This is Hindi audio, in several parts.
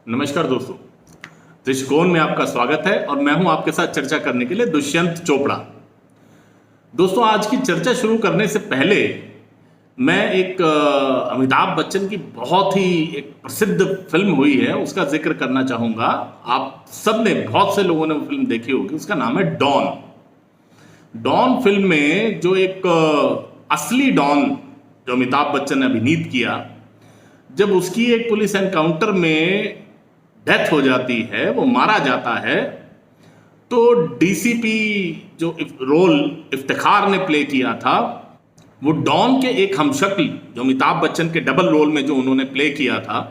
नमस्कार दोस्तों, दृष्टिकोण में आपका स्वागत है और मैं हूं आपके साथ चर्चा करने के लिए दुष्यंत चोपड़ा। दोस्तों, आज की चर्चा शुरू करने से पहले मैं एक अमिताभ बच्चन की बहुत ही एक प्रसिद्ध फिल्म हुई है उसका जिक्र करना चाहूंगा। आप सब ने, बहुत से लोगों ने वो फिल्म देखी होगी। उसका नाम है डॉन। डॉन फिल्म में जो एक असली डॉन जो अमिताभ बच्चन ने अभिनीत किया, जब उसकी एक पुलिस एनकाउंटर में डेथ हो जाती है, वो मारा जाता है, तो डीसीपी जो रोल इफ्तिखार ने प्ले किया था, वो डॉन के एक हमशक्ल जो अमिताभ बच्चन के डबल रोल में जो उन्होंने प्ले किया था,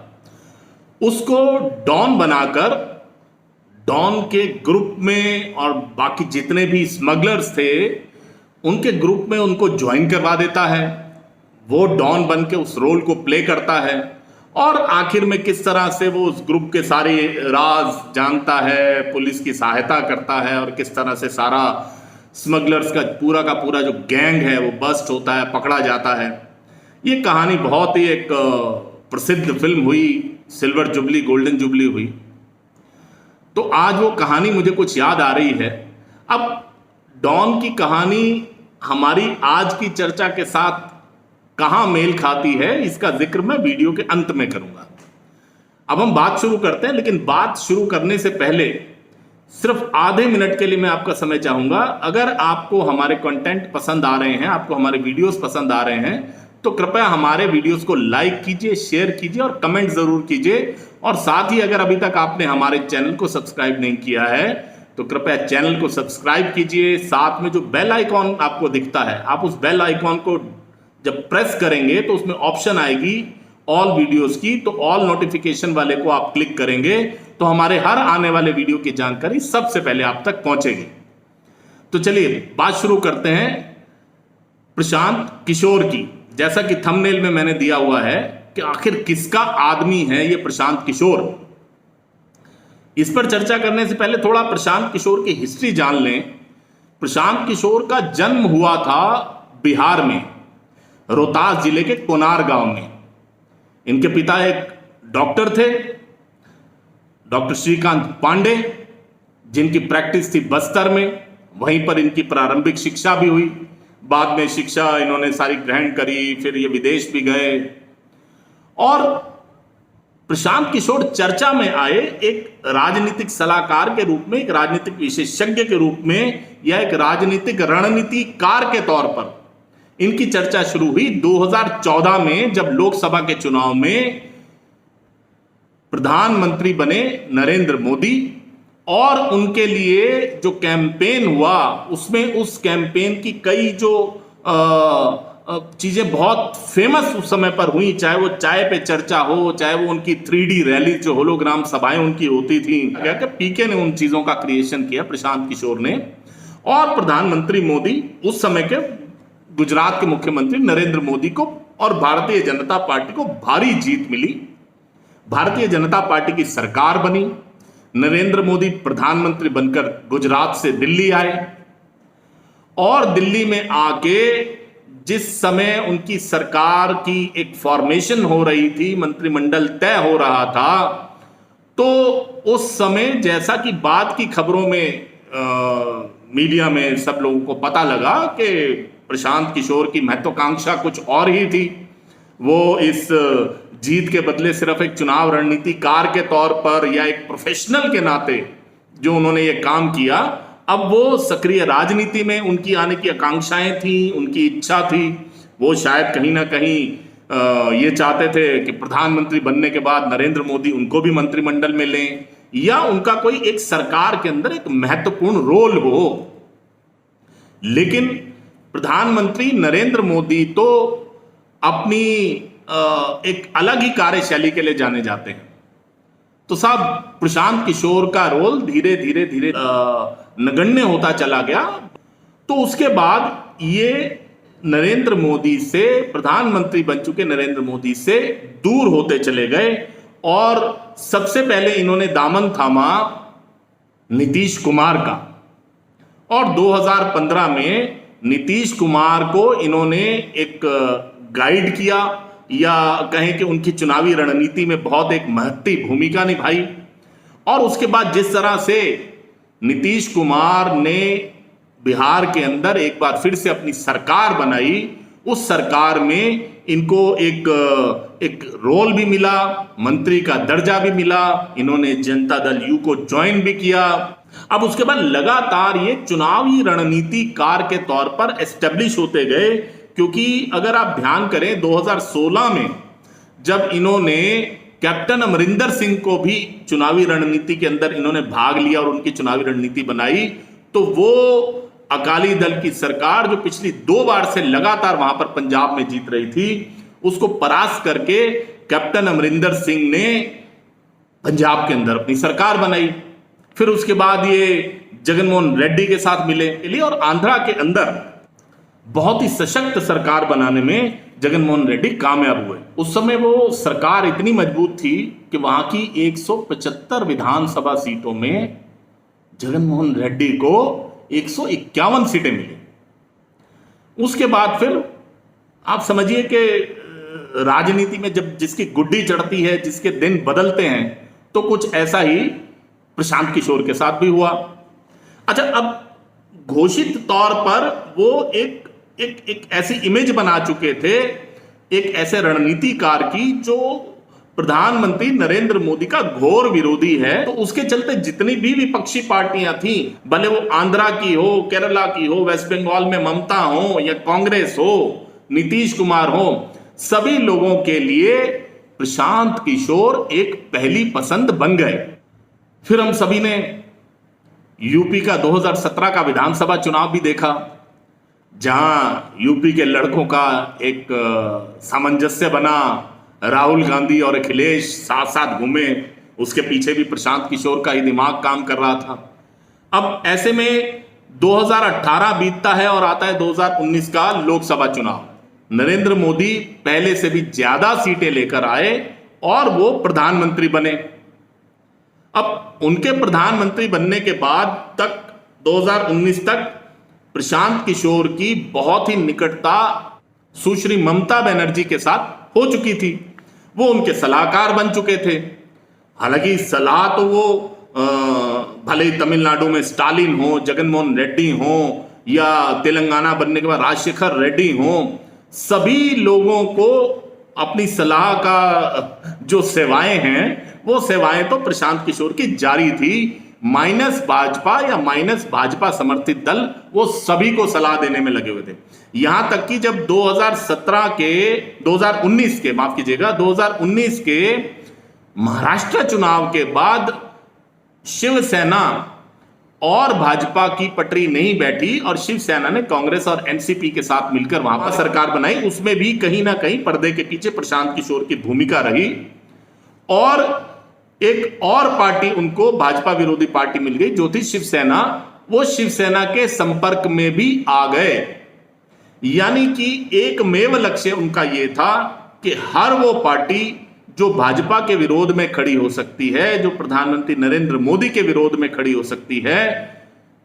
उसको डॉन बनाकर डॉन के ग्रुप में और बाकी जितने भी स्मगलर्स थे उनके ग्रुप में उनको ज्वाइन करवा देता है। वो डॉन बन के उस रोल को प्ले करता है और आखिर में किस तरह से वो उस ग्रुप के सारे राज जानता है, पुलिस की सहायता करता है और किस तरह से सारा स्मगलर्स का पूरा जो गैंग है वो बस्ट होता है, पकड़ा जाता है। ये कहानी बहुत ही एक प्रसिद्ध फिल्म हुई, सिल्वर जुबली, गोल्डन जुबली हुई। तो आज वो कहानी मुझे कुछ याद आ रही है। अब डॉन की कहानी हमारी आज की चर्चा के साथ कहां मेल खाती है, इसका जिक्र मैं वीडियो के अंत में करूंगा। अब हम बात शुरू करते हैं, लेकिन बात शुरू करने से पहले सिर्फ आधे मिनट के लिए मैं आपका समय चाहूंगा। अगर आपको हमारे कंटेंट पसंद आ रहे हैं, आपको हमारे वीडियोस पसंद आ रहे हैं, तो कृपया हमारे वीडियोस को लाइक कीजिए, शेयर कीजिए और कमेंट जरूर कीजिए। और साथ ही अगर अभी तक आपने हमारे चैनल को सब्सक्राइब नहीं किया है तो कृपया चैनल को सब्सक्राइब कीजिए। साथ में जो बेल आइकॉन आपको दिखता है, आप उस बेल आइकॉन को जब प्रेस करेंगे तो उसमें ऑप्शन आएगी ऑल वीडियोस की, तो ऑल नोटिफिकेशन वाले को आप क्लिक करेंगे तो हमारे हर आने वाले वीडियो की जानकारी सबसे पहले आप तक पहुंचेगी। तो चलिए बात शुरू करते हैं प्रशांत किशोर की। जैसा कि थंबनेल में मैंने दिया हुआ है कि आखिर किसका आदमी है ये प्रशांत किशोर। इस पर चर्चा करने से पहले थोड़ा प्रशांत किशोर की हिस्ट्री जान लें। प्रशांत किशोर का जन्म हुआ था बिहार में, रोहतास जिले के कोनार गांव में। इनके पिता एक डॉक्टर थे, डॉक्टर श्रीकांत पांडे, जिनकी प्रैक्टिस थी बस्तर में। वहीं पर इनकी प्रारंभिक शिक्षा भी हुई। बाद में शिक्षा इन्होंने सारी ग्रहण करी, फिर ये विदेश भी गए। और प्रशांत किशोर चर्चा में आए एक राजनीतिक सलाहकार के रूप में, एक राजनीतिक विशेषज्ञ के रूप में, या एक राजनीतिक रणनीतिकार के तौर पर इनकी चर्चा शुरू हुई 2014 में, जब लोकसभा के चुनाव में प्रधानमंत्री बने नरेंद्र मोदी। और उनके लिए जो कैंपेन हुआ, उसमें उस कैंपेन की कई जो चीजें बहुत फेमस उस समय पर हुई, चाहे वो चाय पे चर्चा हो, चाहे वो उनकी 3D रैली, जो होलोग्राम सभाएं उनकी होती थी, क्या क्या पीके ने उन चीजों का क्रिएशन किया, प्रशांत किशोर ने। और प्रधानमंत्री मोदी, उस समय के गुजरात के मुख्यमंत्री नरेंद्र मोदी को और भारतीय जनता पार्टी को भारी जीत मिली। भारतीय जनता पार्टी की सरकार बनी। नरेंद्र मोदी प्रधानमंत्री बनकर गुजरात से दिल्ली आए और दिल्ली में आके जिस समय उनकी सरकार की एक फॉर्मेशन हो रही थी, मंत्रिमंडल तय हो रहा था, तो उस समय जैसा कि बाद की खबरों में मीडिया में सब लोगों को पता लगा कि प्रशांत किशोर की महत्वाकांक्षा कुछ और ही थी। वो इस जीत के बदले सिर्फ एक चुनाव रणनीतिकार के तौर पर या एक प्रोफेशनल के नाते जो उन्होंने ये काम किया, अब वो सक्रिय राजनीति में उनकी आने की आकांक्षाएं थी, उनकी इच्छा थी। वो शायद कहीं ना कहीं ये चाहते थे कि प्रधानमंत्री बनने के बाद नरेंद्र मोदी उनको भी मंत्रिमंडल में लें, या उनका कोई एक सरकार के अंदर एक महत्वपूर्ण रोल हो। लेकिन प्रधानमंत्री नरेंद्र मोदी तो अपनी एक अलग ही कार्यशैली के लिए जाने जाते हैं। तो साहब, प्रशांत किशोर का रोल धीरे धीरे नगण्य होता चला गया। तो उसके बाद ये नरेंद्र मोदी से, प्रधानमंत्री बन चुके नरेंद्र मोदी से दूर होते चले गए। और सबसे पहले इन्होंने दामन थामा नीतीश कुमार का, और 2015 में नीतीश कुमार को इन्होंने एक गाइड किया या कहें कि उनकी चुनावी रणनीति में बहुत एक महत्वपूर्ण भूमिका निभाई। और उसके बाद जिस तरह से नीतीश कुमार ने बिहार के अंदर एक बार फिर से अपनी सरकार बनाई, उस सरकार में इनको एक रोल भी मिला, मंत्री का दर्जा भी मिला, इन्होंने जनता दल यू को ज्वाइन भी किया। अब उसके बाद लगातार ये चुनावी रणनीतिकार के तौर पर एस्टेब्लिश होते गए, क्योंकि अगर आप ध्यान करें 2016 में जब इन्होंने कैप्टन अमरिंदर सिंह को भी चुनावी रणनीति के अंदर इन्होंने भाग लिया और उनकी चुनावी रणनीति बनाई, तो वो अकाली दल की सरकार जो पिछली 2 बार से लगातार वहां पर पंजाब में जीत रही थी, उसको परास्त करके कैप्टन अमरिंदर सिंह ने पंजाब के अंदर अपनी सरकार बनाई। फिर उसके बाद ये जगनमोहन रेड्डी के साथ मिले और आंध्रा के अंदर बहुत ही सशक्त सरकार बनाने में जगनमोहन रेड्डी कामयाब हुए। उस समय वो सरकार इतनी मजबूत थी कि वहां की 175 विधानसभा सीटों में जगनमोहन रेड्डी को 151 सीटें मिली। उसके बाद फिर आप समझिए कि राजनीति में जब जिसकी गुड्डी चढ़ती है, जिसके दिन बदलते हैं, तो कुछ ऐसा ही प्रशांत किशोर के साथ भी हुआ। अच्छा, अब घोषित तौर पर वो एक ऐसी इमेज बना चुके थे, एक ऐसे रणनीतिकार की जो प्रधानमंत्री नरेंद्र मोदी का घोर विरोधी है। तो उसके चलते जितनी भी विपक्षी पार्टियां थी, भले वो आंध्रा की हो, केरला की हो, वेस्ट बंगाल में ममता हो या कांग्रेस हो, नीतीश कुमार हो, सभी लोगों के लिए प्रशांत किशोर एक पहली पसंद बन गए। फिर हम सभी ने यूपी का 2017 का विधानसभा चुनाव भी देखा, जहां यूपी के लड़कों का एक सामंजस्य बना, राहुल गांधी और अखिलेश साथ साथ घूमे, उसके पीछे भी प्रशांत किशोर का ही दिमाग काम कर रहा था। अब ऐसे में 2018 बीतता है और आता है 2019 का लोकसभा चुनाव। नरेंद्र मोदी पहले से भी ज्यादा सीटें लेकर आए और वो प्रधानमंत्री बने। अब उनके प्रधानमंत्री बनने के बाद तक 2019 तक प्रशांत किशोर की बहुत ही निकटता सुश्री ममता बनर्जी के साथ हो चुकी थी। वो उनके सलाहकार बन चुके थे। हालांकि सलाह तो वो भले ही तमिलनाडु में स्टालिन हो, जगनमोहन रेड्डी हो, या तेलंगाना बनने के बाद राजशेखर रेड्डी हो, सभी लोगों को अपनी सलाह का जो सेवाएं हैं, वो सेवाएं तो प्रशांत किशोर की जारी थी। माइनस भाजपा या माइनस भाजपा समर्थित दल, वो सभी को सलाह देने में लगे हुए थे। यहां तक कि जब 2019 के महाराष्ट्र चुनाव के बाद शिवसेना और भाजपा की पटरी नहीं बैठी और शिवसेना ने कांग्रेस और एनसीपी के साथ मिलकर वहां पर सरकार बनाई, उसमें भी कहीं ना कहीं पर्दे के पीछे प्रशांत किशोर की भूमिका रही। और एक और पार्टी उनको भाजपा विरोधी पार्टी मिल गई जो थी शिवसेना। वो शिवसेना के संपर्क में भी आ गए। यानी कि एकमेव लक्ष्य उनका यह था कि हर वो पार्टी जो भाजपा के विरोध में खड़ी हो सकती है, जो प्रधानमंत्री नरेंद्र मोदी के विरोध में खड़ी हो सकती है,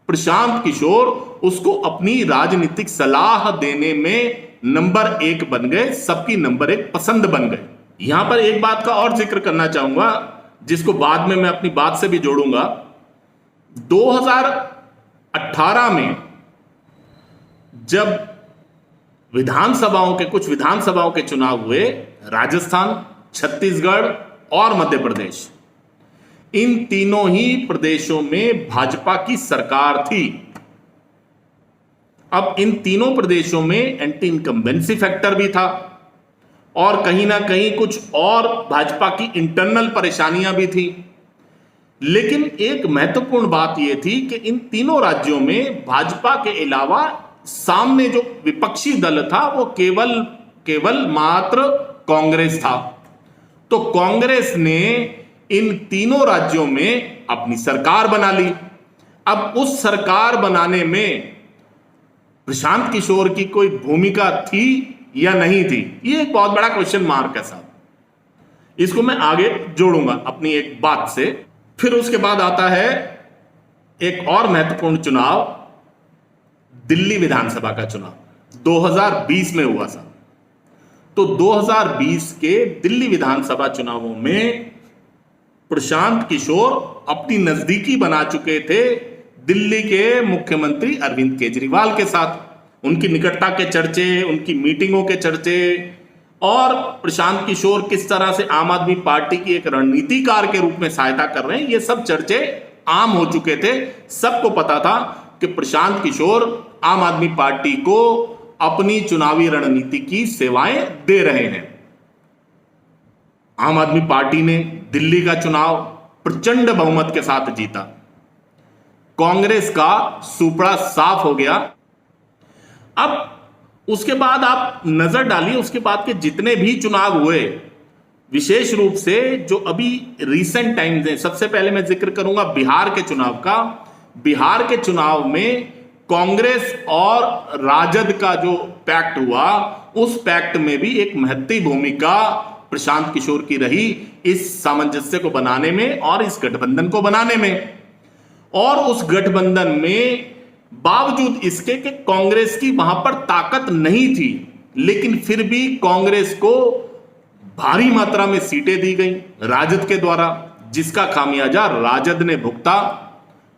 प्रशांत किशोर उसको अपनी राजनीतिक सलाह देने में नंबर 1 बन गए, सबकी नंबर 1 पसंद बन गए। यहां पर एक बात का और जिक्र करना चाहूंगा, जिसको बाद में मैं अपनी बात से भी जोड़ूंगा। 2018 में जब कुछ विधानसभाओं के चुनाव हुए, राजस्थान, छत्तीसगढ़ और मध्य प्रदेश, इन तीनों ही प्रदेशों में भाजपा की सरकार थी। अब इन तीनों प्रदेशों में एंटी इनकम्बेंसी फैक्टर भी था और कहीं ना कहीं कुछ और भाजपा की इंटरनल परेशानियां भी थी। लेकिन एक महत्वपूर्ण बात यह थी कि इन तीनों राज्यों में भाजपा के अलावा सामने जो विपक्षी दल था वो केवल मात्र कांग्रेस था। तो कांग्रेस ने इन तीनों राज्यों में अपनी सरकार बना ली। अब उस सरकार बनाने में प्रशांत किशोर की कोई भूमिका थी या नहीं थी, ये एक बहुत बड़ा क्वेश्चन मार्क है साहब। इसको मैं आगे जोड़ूंगा अपनी एक बात से। फिर उसके बाद आता है एक और महत्वपूर्ण चुनाव, दिल्ली विधानसभा का चुनाव 2020 में हुआ था। तो 2020 के दिल्ली विधानसभा चुनावों में प्रशांत किशोर अपनी नजदीकी बना चुके थे दिल्ली के मुख्यमंत्री अरविंद केजरीवाल के साथ। उनकी निकटता के चर्चे, उनकी मीटिंगों के चर्चे और प्रशांत किशोर किस तरह से आम आदमी पार्टी की एक रणनीतिकार के रूप में सहायता कर रहे हैं, ये सब चर्चे आम हो चुके थे। सबको पता था कि प्रशांत किशोर आम आदमी पार्टी को अपनी चुनावी रणनीति की सेवाएं दे रहे हैं। आम आदमी पार्टी ने दिल्ली का चुनाव प्रचंड बहुमत के साथ जीता। कांग्रेस का सुपड़ा साफ हो गया। अब उसके बाद आप नजर डालिए, उसके बाद के जितने भी चुनाव हुए, विशेष रूप से जो अभी रिसेंट टाइम्स हैं। सबसे पहले मैं जिक्र करूंगा बिहार के चुनाव का। बिहार के चुनाव में कांग्रेस और राजद का जो पैक्ट हुआ, उस पैक्ट में भी एक महत्वपूर्ण भूमिका प्रशांत किशोर की रही इस सामंजस्य को बनाने में और इस गठबंधन को बनाने में। और उस गठबंधन में बावजूद इसके कि कांग्रेस की वहां पर ताकत नहीं थी, लेकिन फिर भी कांग्रेस को भारी मात्रा में सीटें दी गई राजद के द्वारा, जिसका खामियाजा राजद ने भुगता।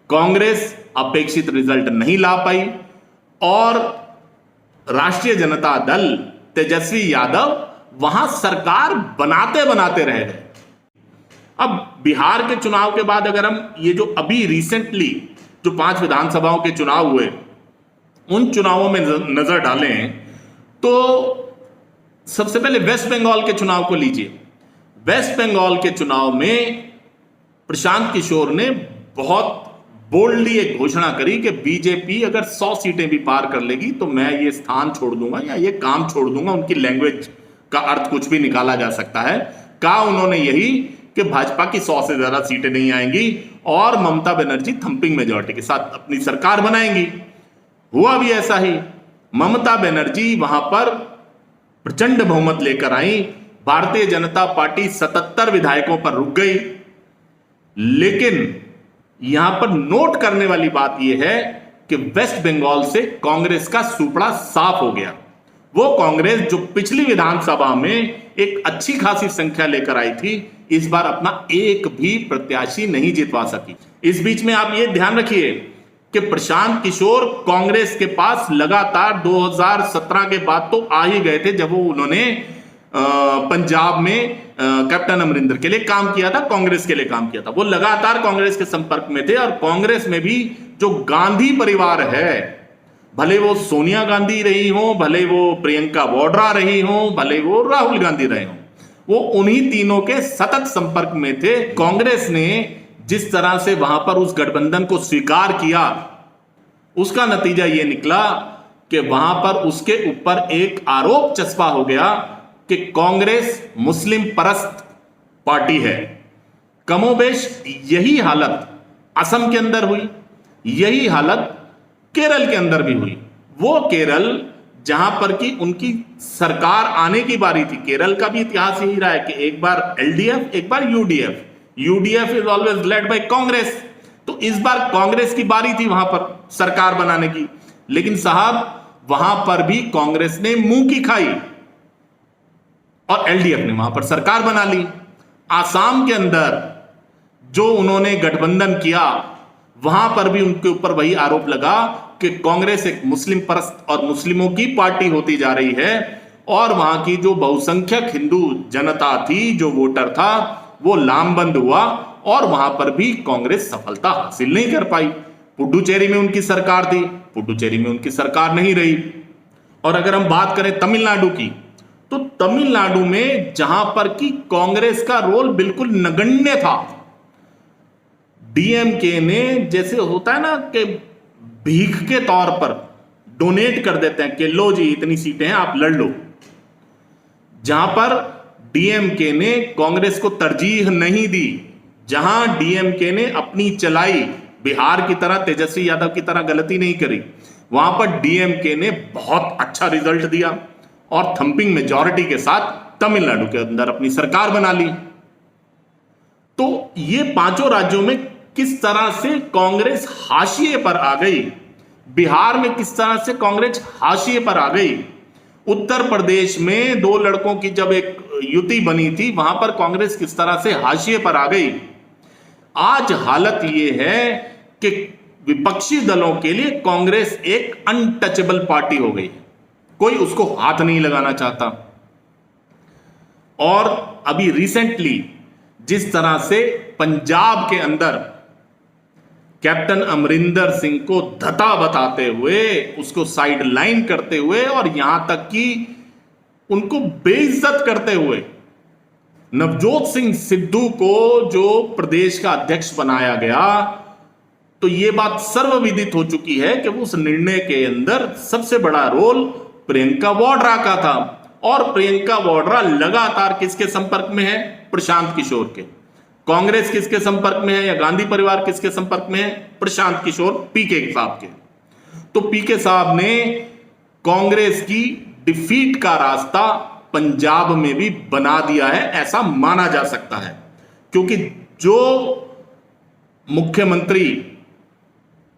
कांग्रेस अपेक्षित रिजल्ट नहीं ला पाई और राष्ट्रीय जनता दल तेजस्वी यादव वहां सरकार बनाते बनाते रह गए। अब बिहार के चुनाव के बाद अगर हम ये जो अभी रिसेंटली जो 5 विधानसभाओं के चुनाव हुए, उन चुनावों में नजर डालें तो सबसे पहले वेस्ट बंगाल के चुनाव को लीजिए। वेस्ट बंगाल के चुनाव में प्रशांत किशोर ने बहुत बोल्डली एक घोषणा करी कि बीजेपी अगर 100 सीटें भी पार कर लेगी तो मैं ये स्थान छोड़ दूंगा या ये काम छोड़ दूंगा। उनकी लैंग्वेज का अर्थ कुछ भी निकाला जा सकता है। कहा उन्होंने यही कि भाजपा की 100 से ज्यादा सीटें नहीं आएंगी और ममता बनर्जी थंपिंग मेजॉरिटी के साथ अपनी सरकार बनाएंगी। हुआ भी ऐसा ही। ममता बनर्जी वहां पर प्रचंड बहुमत लेकर आई। भारतीय जनता पार्टी 77 विधायकों पर रुक गई। लेकिन यहां पर नोट करने वाली बात यह है कि वेस्ट बंगाल से कांग्रेस का सुपड़ा साफ हो गया। वो कांग्रेस जो पिछली विधानसभा में एक अच्छी खासी संख्या लेकर आई थी, इस बार अपना एक भी प्रत्याशी नहीं जितवा सकी। इस बीच में आप ये ध्यान रखिए कि प्रशांत किशोर कांग्रेस के पास लगातार 2017 के बाद तो आ ही गए थे, जब वो उन्होंने पंजाब में कैप्टन अमरिंदर के लिए काम किया था, कांग्रेस के लिए काम किया था। वो लगातार कांग्रेस के संपर्क में थे और कांग्रेस में भी जो गांधी परिवार है, भले वो सोनिया गांधी रही हो, भले वो प्रियंका वाड्रा रही हो, भले वो राहुल गांधी रहे हो, वो उन्हीं तीनों के सतत संपर्क में थे। कांग्रेस ने जिस तरह से वहां पर उस गठबंधन को स्वीकार किया, उसका नतीजा यह निकला कि वहां पर उसके ऊपर एक आरोप चस्पा हो गया कि कांग्रेस मुस्लिम परस्त पार्टी है। कमोबेश यही हालत असम के अंदर हुई, यही हालत केरल के अंदर भी हुई। वो केरल जहां पर कि उनकी सरकार आने की बारी थी। केरल का भी इतिहास यही रहा है कि एक बार एलडीएफ, एक बार UDF. UDF is always led by Congress. तो इस बार कांग्रेस की बारी थी वहां पर सरकार बनाने की, लेकिन साहब वहां पर भी कांग्रेस ने मुंह की खाई और एलडीएफ ने वहां पर सरकार बना ली। आसाम के अंदर जो उन्होंने गठबंधन किया, वहां पर भी उनके ऊपर वही आरोप लगा कि कांग्रेस एक मुस्लिम परस्त और मुस्लिमों की पार्टी होती जा रही है और वहां की जो बहुसंख्यक हिंदू जनता थी, जो वोटर था, वो लामबंद हुआ और वहां पर भी कांग्रेस सफलता हासिल नहीं कर पाई। पुडुचेरी में उनकी सरकार थी, पुडुचेरी में उनकी सरकार नहीं रही। और अगर हम बात करें तमिलनाडु की, तो तमिलनाडु में जहां पर कि कांग्रेस का रोल बिल्कुल नगण्य था, डीएमके ने, जैसे होता है ना कि भीख के तौर पर डोनेट कर देते हैं कि लो जी इतनी सीटें हैं आप लड़ लो, जहां पर डीएमके ने कांग्रेस को तरजीह नहीं दी, जहां डीएमके ने अपनी चलाई, बिहार की तरह तेजस्वी यादव की तरह गलती नहीं करी, वहां पर डीएमके ने बहुत अच्छा रिजल्ट दिया और थंपिंग मेजॉरिटी के साथ तमिलनाडु के अंदर अपनी सरकार बना ली। तो ये पांचों राज्यों में किस तरह से कांग्रेस हाशिए पर आ गई, बिहार में किस तरह से कांग्रेस हाशिए पर आ गई, उत्तर प्रदेश में दो लड़कों की जब एक युति बनी थी, वहां पर कांग्रेस किस तरह से हाशिए पर आ गई। आज हालत यह है कि विपक्षी दलों के लिए कांग्रेस एक अनटचेबल पार्टी हो गई, कोई उसको हाथ नहीं लगाना चाहता। और अभी रिसेंटली जिस तरह से पंजाब के अंदर कैप्टन अमरिंदर सिंह को धता बताते हुए, उसको साइड लाइन करते हुए और यहां तक कि उनको बेइज्जत करते हुए नवजोत सिंह सिद्धू को जो प्रदेश का अध्यक्ष बनाया गया, तो यह बात सर्वविदित हो चुकी है कि उस निर्णय के अंदर सबसे बड़ा रोल प्रियंका वाड्रा का था। और प्रियंका वाड्रा लगातार किसके संपर्क में है? प्रशांत किशोर के। कांग्रेस किसके संपर्क में है या गांधी परिवार किसके संपर्क में है? प्रशांत किशोर पीके साहब के। तो पीके साहब ने कांग्रेस की डिफीट का रास्ता पंजाब में भी बना दिया है, ऐसा माना जा सकता है। क्योंकि जो मुख्यमंत्री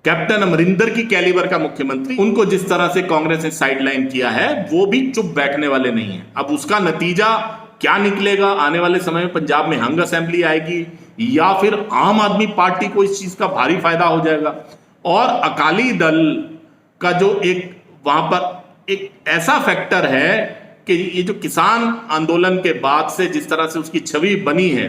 कैप्टन अमरिंदर की कैलिबर का मुख्यमंत्री, उनको जिस तरह से कांग्रेस ने साइडलाइन किया है, वो भी चुप बैठने वाले नहीं है। अब उसका नतीजा क्या निकलेगा आने वाले समय में? पंजाब में हंग असेंबली आएगी या फिर आम आदमी पार्टी को इस चीज का भारी फायदा हो जाएगा। और अकाली दल का जो एक वहां पर एक ऐसा फैक्टर है कि ये जो किसान आंदोलन के बाद से जिस तरह से उसकी छवि बनी है,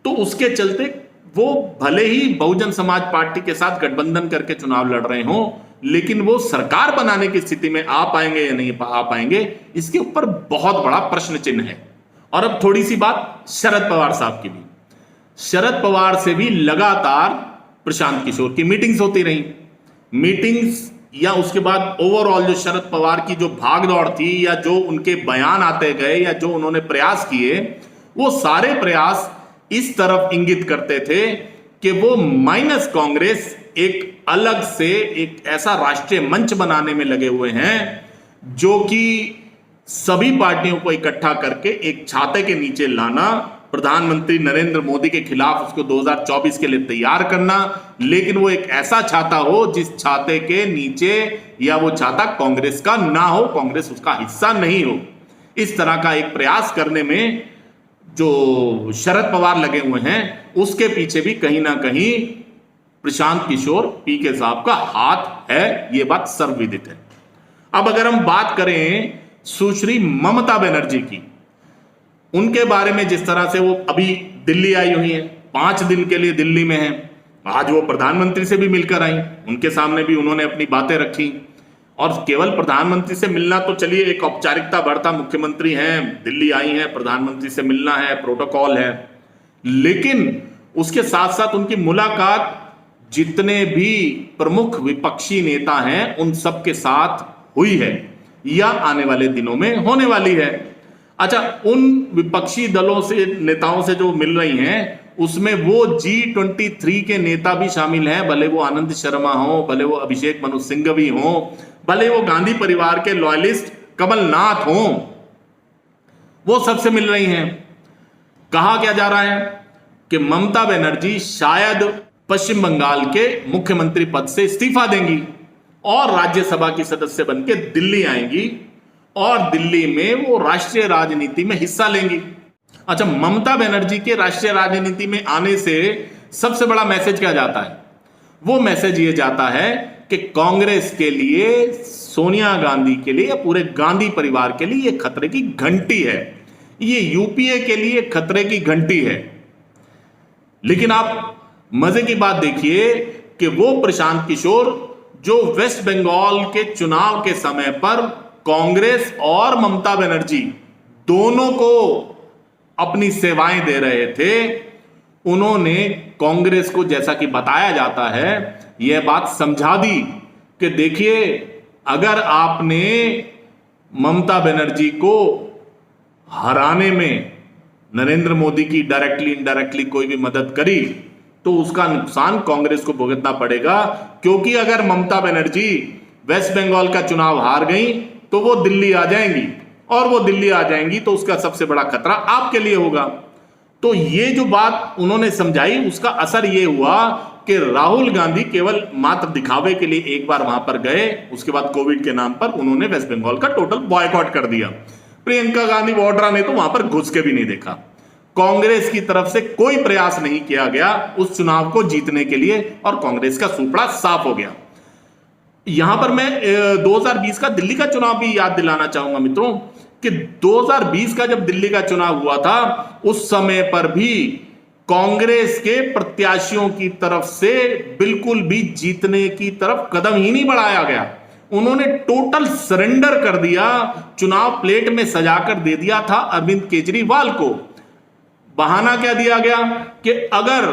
तो उसके चलते वो भले ही बहुजन समाज पार्टी के साथ गठबंधन करके चुनाव लड़ रहे हों, लेकिन वो सरकार बनाने की स्थिति में आ पाएंगे या नहीं आ पाएंगे, इसके ऊपर बहुत बड़ा प्रश्न चिन्ह है। और अब थोड़ी सी बात शरद पवार साहब की भी। शरद पवार से भी लगातार प्रशांत किशोर की मीटिंग्स होती रही। मीटिंग्स या उसके बाद ओवरऑल जो शरद पवार की जो भागदौड़ थी या जो उनके बयान आते गए या जो उन्होंने प्रयास किए, वो सारे प्रयास इस तरफ इंगित करते थे कि वो माइनस कांग्रेस एक अलग से एक ऐसा राष्ट्रीय मंच बनाने में लगे हुए हैं जो कि सभी पार्टियों को इकट्ठा करके एक छाते के नीचे लाना, प्रधानमंत्री नरेंद्र मोदी के खिलाफ उसको 2024 के लिए तैयार करना, लेकिन वो एक ऐसा छाता हो जिस छाते के नीचे या वो छाता कांग्रेस का ना हो, कांग्रेस उसका हिस्सा नहीं हो। इस तरह का एक प्रयास करने में जो शरद पवार लगे हुए हैं, उसके पीछे भी कहीं ना कहीं प्रशांत किशोर पीके साहब का हाथ है, यह बात सर्वविदित है। अब अगर हम बात करें सुश्री ममता बनर्जी की, उनके बारे में जिस तरह से वो अभी दिल्ली आई हुई है, 5 दिन के लिए दिल्ली में है, आज वो प्रधानमंत्री से भी मिलकर आई, उनके सामने भी उन्होंने अपनी बातें रखी। और केवल प्रधानमंत्री से मिलना तो चलिए एक औपचारिकता बढ़ता, मुख्यमंत्री हैं, दिल्ली आई हैं, प्रधानमंत्री से मिलना है, प्रोटोकॉल है, लेकिन उसके साथ साथ उनकी मुलाकात जितने भी प्रमुख विपक्षी नेता हैं उन सब के साथ हुई है या आने वाले दिनों में होने वाली है। अच्छा, उन विपक्षी दलों से नेताओं से जो मिल रही हैं उसमें वो G23 के नेता भी शामिल हैं, भले वो आनंद शर्मा हो, भले वो अभिषेक मनु सिंघवी हो, भले वो गांधी परिवार के लॉयलिस्ट कमलनाथ हो, वो सबसे मिल रही हैं। कहा क्या जा रहा है कि ममता बनर्जी शायद पश्चिम बंगाल के मुख्यमंत्री पद से इस्तीफा देंगी और राज्यसभा की सदस्य बनकर दिल्ली आएंगी और दिल्ली में वो राष्ट्रीय राजनीति में हिस्सा लेंगी। अच्छा, ममता बनर्जी के राष्ट्रीय राजनीति में आने से सबसे बड़ा मैसेज क्या जाता है? वो मैसेज ये जाता है कि कांग्रेस के लिए, सोनिया गांधी के लिए या पूरे गांधी परिवार के लिए ये खतरे की घंटी है, ये यूपीए के लिए खतरे की घंटी है। लेकिन आप मजे की बात देखिए कि वो प्रशांत किशोर जो वेस्ट बंगाल के चुनाव के समय पर कांग्रेस और ममता बनर्जी दोनों को अपनी सेवाएं दे रहे थे, उन्होंने कांग्रेस को, जैसा कि बताया जाता है, यह बात समझा दी कि देखिए, अगर आपने ममता बनर्जी को हराने में नरेंद्र मोदी की डायरेक्टली इनडायरेक्टली कोई भी मदद करी तो उसका नुकसान कांग्रेस को भुगतना पड़ेगा। क्योंकि अगर ममता बनर्जी वेस्ट बंगाल का चुनाव हार गई तो वो दिल्ली आ जाएंगी, और वो दिल्ली आ जाएंगी तो उसका सबसे बड़ा खतरा आपके लिए होगा। तो ये जो बात उन्होंने समझाई, उसका असर ये हुआ कि राहुल गांधी केवल मात्र दिखावे के लिए एक बार वहां पर गए, उसके बाद कोविड के नाम पर उन्होंने वेस्ट बंगाल का टोटल बॉयकॉट कर दिया। प्रियंका गांधी वाड्रा ने तो वहां पर घुस के भी नहीं देखा। कांग्रेस की तरफ से कोई प्रयास नहीं किया गया उस चुनाव को जीतने के लिए और कांग्रेस का सुपड़ा साफ हो गया। यहां पर मैं 2020 का दिल्ली का चुनाव भी याद दिलाना चाहूंगा मित्रों कि 2020 का जब दिल्ली का चुनाव हुआ था उस समय पर भी कांग्रेस के प्रत्याशियों की तरफ से बिल्कुल भी जीतने की तरफ कदम ही नहीं बढ़ाया गया। उन्होंने टोटल सरेंडर कर दिया, चुनाव प्लेट में सजाकर दे दिया था अरविंद केजरीवाल को। बहाना क्या दिया गया कि अगर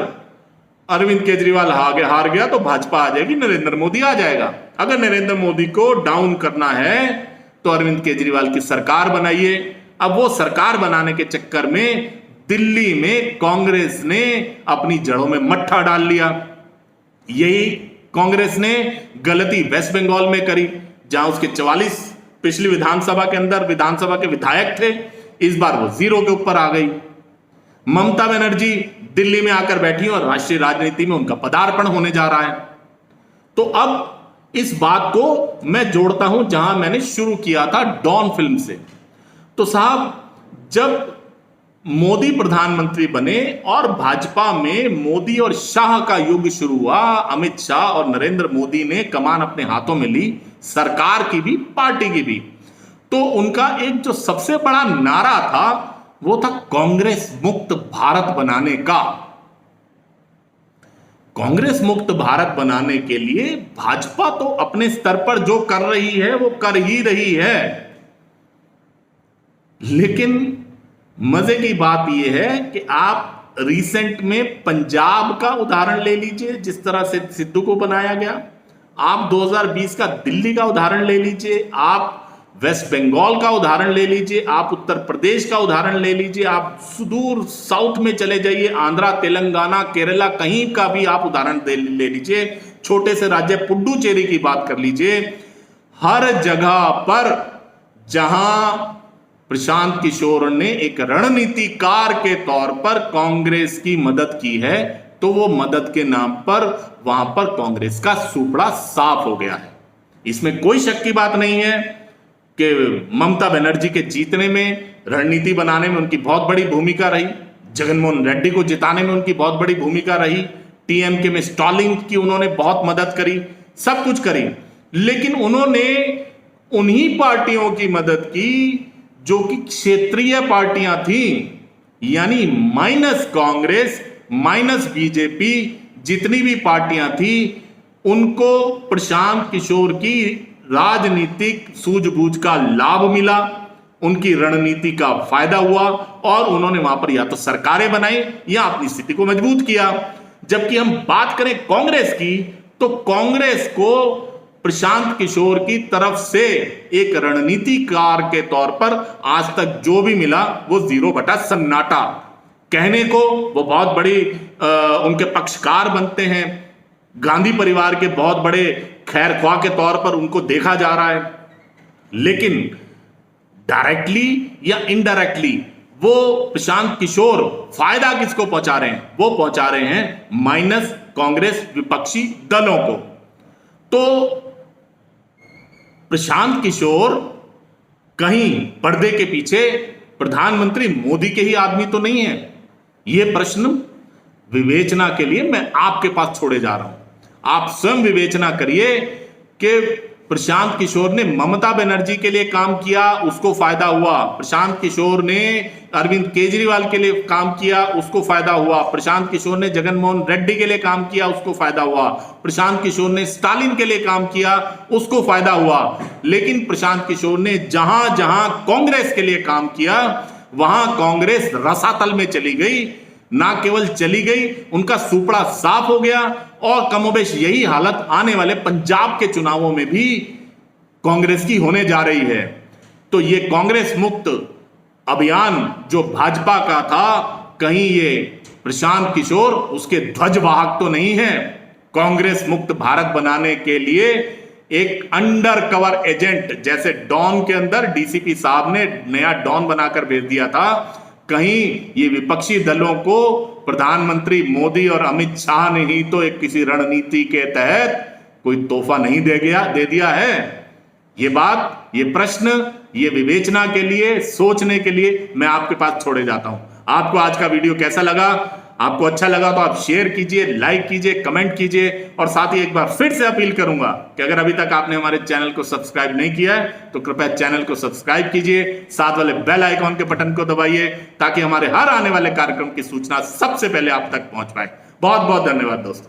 अरविंद केजरीवाल हार गया तो भाजपा आ जाएगी, नरेंद्र मोदी आ जाएगा। अगर नरेंद्र मोदी को डाउन करना है तो अरविंद केजरीवाल की सरकार बनाइए। अब वो सरकार बनाने के चक्कर में दिल्ली में कांग्रेस ने अपनी जड़ों में मट्ठा डाल लिया। यही कांग्रेस ने गलती वेस्ट बंगाल में करी, जहां उसके 44 पिछली विधानसभा के अंदर विधानसभा के विधायक थे, इस बार वो 0 के ऊपर आ गई। ममता बनर्जी दिल्ली में आकर बैठी और राष्ट्रीय राजनीति में उनका पदार्पण होने जा रहा है। तो अब इस बात को मैं जोड़ता हूं जहां मैंने शुरू किया था डॉन फिल्म से। तो साहब, जब मोदी प्रधानमंत्री बने और भाजपा में मोदी और शाह का युग शुरू हुआ, अमित शाह और नरेंद्र मोदी ने कमान अपने हाथों में ली, सरकार की भी पार्टी की भी, तो उनका एक जो सबसे बड़ा नारा था वो था कांग्रेस मुक्त भारत बनाने का। कांग्रेस मुक्त भारत बनाने के लिए भाजपा तो अपने स्तर पर जो कर रही है वो कर ही रही है, लेकिन मजे की बात यह है कि आप रिसेंट में पंजाब का उदाहरण ले लीजिए, जिस तरह से सिद्धू को बनाया गया। आप 2020 का दिल्ली का उदाहरण ले लीजिए, आप वेस्ट बंगाल का उदाहरण ले लीजिए, आप उत्तर प्रदेश का उदाहरण ले लीजिए, आप सुदूर साउथ में चले जाइए, आंध्रा, तेलंगाना, केरला, कहीं का भी आप उदाहरण ले लीजिए, छोटे से राज्य पुडुचेरी की बात कर लीजिए। हर जगह पर जहां प्रशांत किशोर ने एक रणनीतिकार के तौर पर कांग्रेस की मदद की है, तो वो मदद के नाम पर वहां पर कांग्रेस का सुपड़ा साफ हो गया है। इसमें कोई शक की बात नहीं है कि ममता बनर्जी के जीतने में, रणनीति बनाने में उनकी बहुत बड़ी भूमिका रही, जगनमोहन रेड्डी को जिताने में उनकी बहुत बड़ी भूमिका रही, टीएमके में स्टॉलिंग की उन्होंने बहुत मदद करी, सब कुछ करी, लेकिन उन्होंने उन्हीं पार्टियों की मदद की जो कि क्षेत्रीय पार्टियां थी, यानी माइनस कांग्रेस माइनस बीजेपी, जितनी भी पार्टियां थी उनको प्रशांत किशोर की राजनीतिक सूझबूझ का लाभ मिला, उनकी रणनीति का फायदा हुआ और उन्होंने वहां पर या तो सरकारें बनाई या अपनी स्थिति को मजबूत किया। जबकि हम बात करें कांग्रेस की, तो कांग्रेस को प्रशांत किशोर की तरफ से एक रणनीतिकार के तौर पर आज तक जो भी मिला वो 0 बटा सन्नाटा। कहने को वो बहुत बड़ी उनके पक्षकार बनते हैं, गांधी परिवार के बहुत बड़े खैरख्वाह के तौर पर उनको देखा जा रहा है, लेकिन डायरेक्टली या इनडायरेक्टली वो प्रशांत किशोर फायदा किसको पहुंचा रहे हैं? वो पहुंचा रहे हैं माइनस कांग्रेस विपक्षी दलों को। तो प्रशांत किशोर कहीं पर्दे के पीछे प्रधानमंत्री मोदी के ही आदमी तो नहीं है? यह प्रश्न विवेचना के लिए मैं आपके पास छोड़े जा रहा हूं। आप स्वयं विवेचना करिए कि प्रशांत किशोर ने ममता बनर्जी के लिए काम किया, उसको फायदा हुआ। प्रशांत किशोर ने अरविंद केजरीवाल के लिए काम किया, उसको फायदा हुआ। प्रशांत किशोर ने जगनमोहन रेड्डी के लिए काम किया, उसको फायदा हुआ। प्रशांत किशोर ने स्टालिन के लिए काम किया, उसको फायदा हुआ। लेकिन प्रशांत किशोर ने जहां जहां कांग्रेस के लिए काम किया वहां कांग्रेस रसातल में चली गई। ना केवल चली गई, उनका सुपड़ा साफ हो गया और कमोबेश यही हालत आने वाले पंजाब के चुनावों में भी कांग्रेस की होने जा रही है। तो ये कांग्रेस मुक्त अभियान जो भाजपा का था, कहीं ये प्रशांत किशोर उसके ध्वजवाहक तो नहीं है। कांग्रेस मुक्त भारत बनाने के लिए एक अंडर कवर एजेंट, जैसे डॉन के अंदर डीसीपी साहब ने नया डॉन बनाकर भेज दिया था, कहीं ये विपक्षी दलों को प्रधानमंत्री मोदी और अमित शाह ने ही तो एक किसी रणनीति के तहत कोई तोहफा नहीं दे दिया है? ये बात, ये प्रश्न, ये विवेचना के लिए, सोचने के लिए मैं आपके पास छोड़े जाता हूं। आपको आज का वीडियो कैसा लगा? आपको अच्छा लगा तो आप शेयर कीजिए, लाइक कीजिए, कमेंट कीजिए, और साथ ही एक बार फिर से अपील करूंगा कि अगर अभी तक आपने हमारे चैनल को सब्सक्राइब नहीं किया है तो कृपया चैनल को सब्सक्राइब कीजिए, साथ वाले बेल आइकॉन के बटन को दबाइए ताकि हमारे हर आने वाले कार्यक्रम की सूचना सबसे पहले आप तक पहुंच पाए। बहुत बहुत धन्यवाद दोस्तों।